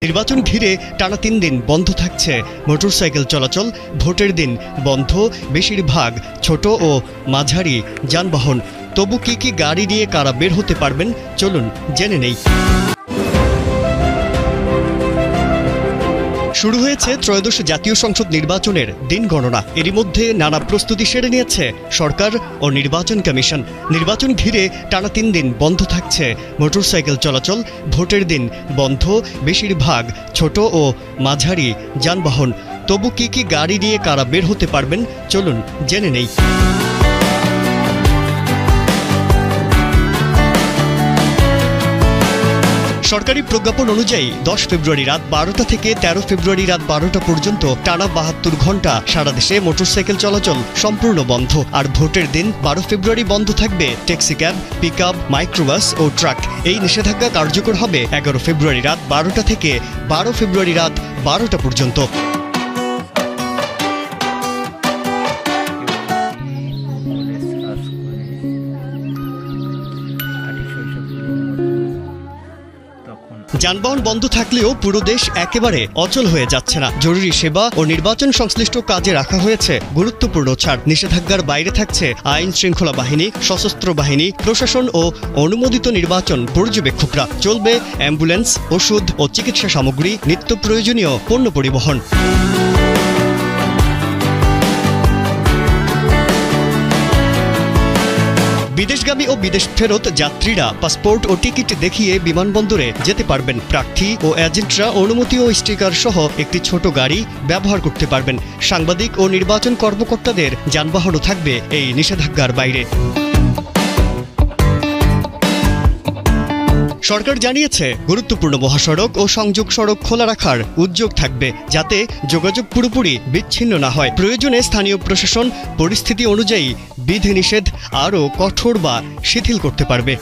নির্বাচন ঘিরে টানা 3 দিন বন্ধ থাকছে মোটরসাইকেল চলাচল। ভোটের দিন বন্ধ বেশিরভাগ ছোট ও মাঝারি যানবাহন। তবু কি গাড়ি নিয়ে কারা বের হতে পারবেন, চলুন জেনে নেই। শুরু হয়েছে ত্রয়োদশ জাতীয় সংসদ নির্বাচনের দিন গণনা। এরই মধ্যে নানা প্রস্তুতি সেরে নিয়েছে সরকার ও নির্বাচন কমিশন। নির্বাচন ঘিরে টানা 3 দিন বন্ধ থাকছে মোটরসাইকেল চলাচল। ভোটের দিন বন্ধ বেশিরভাগ ছোট ও মাঝারি যানবাহন। তবু কি গাড়ি নিয়ে কারা বের হতে পারবেন, চলুন জেনে নেই। সরকারি প্রজ্ঞাপন অনুযায়ী 10 ফেব্রুয়ারি রাত 12টা থেকে 13 ফেব্রুয়ারি রাত 12টা পর্যন্ত টানা 72 ঘন্টা সারা দেশে মোটরসাইকেল চলাচল সম্পূর্ণ বন্ধ। আর ভোটের দিন 12 ফেব্রুয়ারি বন্ধ থাকবে ট্যাক্সি ক্যাব, পিকআপ, মাইক্রোবাস ও ট্রাক। এই নিষেধাজ্ঞা কার্যকর হবে 11 ফেব্রুয়ারি রাত 12টা থেকে 12 ফেব্রুয়ারি রাত 12টা পর্যন্ত। যানবাহন বন্ধ থাকলেও পুরো দেশ একেবারে অচল হয়ে যাচ্ছে না। জরুরি সেবা ও নির্বাচন সংশ্লিষ্ট কাজে রাখা হয়েছে গুরুত্বপূর্ণ ছাড়। নিষেধাজ্ঞার বাইরে থাকছে আইন শৃঙ্খলা বাহিনী, সশস্ত্র বাহিনী, প্রশাসন ও অনুমোদিত নির্বাচন পর্যবেক্ষকরা। চলবে অ্যাম্বুলেন্স, ওষুধ ও চিকিৎসা সামগ্রী, নিত্য প্রয়োজনীয় পণ্য পরিবহন। বিদেশগামী ও বিদেশ ফেরত যাত্রীরা পাসপোর্ট ও টিকিট দেখিয়ে বিমানবন্দরে যেতে পারবেন। প্রার্থী ও এজেন্টরা অনুমতি ও স্টিকার সহ একটি ছোট গাড়ি ব্যবহার করতে পারবেন। সাংবাদিক ও নির্বাচন কর্মকর্তাদের যানবাহনও থাকবে এই নিষেধাজ্ঞার বাইরে। সরকার জানিয়েছে, গুরুত্বপূর্ণ মহাসড়ক ও সংযোগ সড়ক খোলা রাখার উদ্যোগ থাকবে, যাতে যোগাযোগ পুরোপুরি বিচ্ছিন্ন না হয়। প্রয়োজনে স্থানীয় প্রশাসন পরিস্থিতি অনুযায়ী বিধিনিষেধ আরও কঠোর বা শিথিল করতে পারবে।